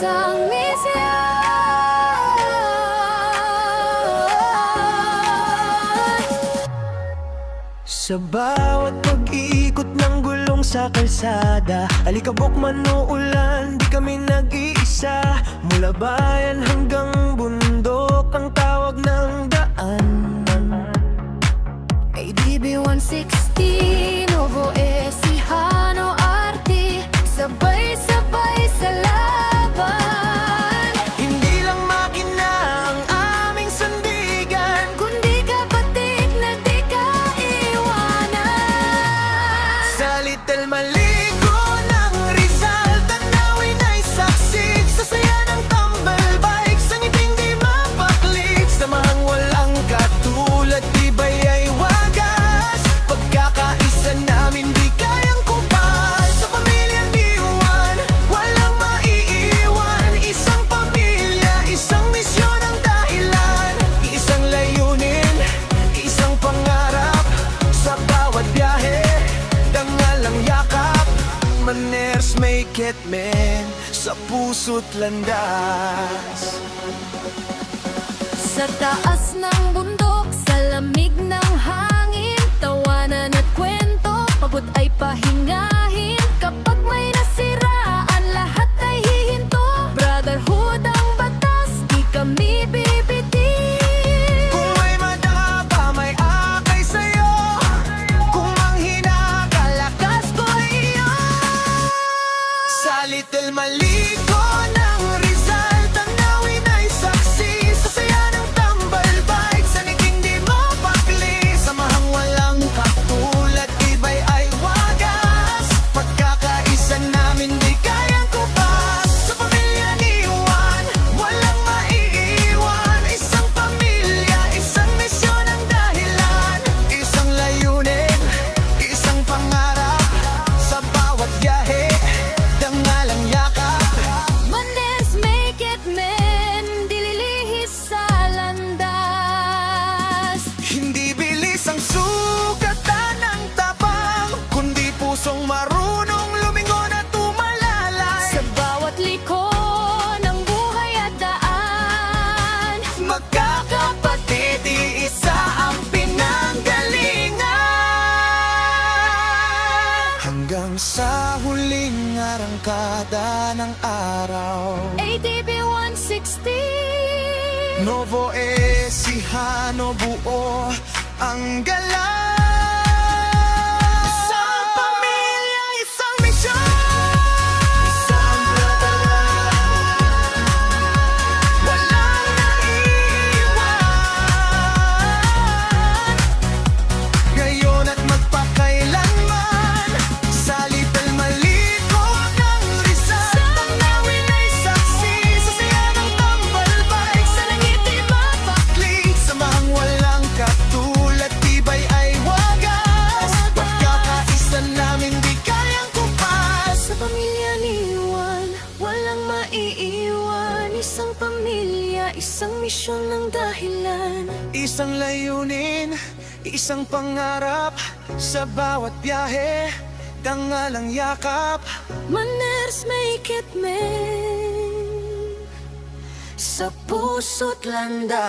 isang misyon. Sa bawat pag-ikot ng gulong sa kalsada, alikabok man o ulan, di kami nag-iisa. Mula bayan hanggang bundok, ang tawag ng daan. ADB 160, Novo Ecijano, RT, sabay-sabay sa laban. Hindi lang makina ang aming sandigan, Kundi kapatid na di ka iwanan. sa Little Maligo ng Rizal, tanawin ay saksi sa saya ng tumble bike, sa ngiting di mapaklik, samahang walang katulad, tibay ay wagas. Pagkakaisa namin di kayang kupal, sa pamilyang iwan, walang maiiwan. Isang pamilya, isang misyon ang dahilan, isang layunin, isang pangarap, sa bawat biyahe dangal ang yakap. Maners make it men, sa puso't landas. Sa taas ng bundok, sa lamig ng hangin, tawanan at kwento, pagod ay pahingahin. Kapag may nasiraan, lahat ay hihinto. Brotherhood ang batas, di kami bibitin. Kung may madaka pa, may akay sa'yo. Kung manghina ka, lakas ko ay iyon. Sa Little Maligo ng Rizal, tanawin ay saksi sa saya ng tumble bike, sa ngiting di mapakli, samahang walang katulad, tibay ay wagas. Pagkakaisa namin di kayang kupas, sa pamilyang iwan, walang maiiwan. Isang pamilya, isang misyon ang dahilan, isang layunin, isang pangarap, sa bawat biyahe dangal ang yakap. Mandes make it men, dililihis sa landas. Hindi bilis ang sugatan ng tapang, kundi pusong marunong lumingon at tumalalay. Sa bawat liko ng buhay at daan, Magkakapatid, iisa ang pinanggalingan, hanggang sa huling arangkada ng araw. ADB 160, Novo Ecijano, buo ang gala. Isang pamilya, isang misyon, isang brotherhood, walang naiiwan, ngayon at magpakailanman. Sa Little Maligo ng Rizal, tanawin ay saksi sa saya ng tumble bike, sa nangiti mapaklik, samahang walang katulad, tibay ay wagas. Pagkakaisa namin di kayang kupas, sa pamilya niwan, walang maiiwan. Isang pamilya, isang misyon ng dahilan. isang layunin, isang pangarap, sa bawat biyahe dangal ang yakap. Maners make it men, sa puso't landas.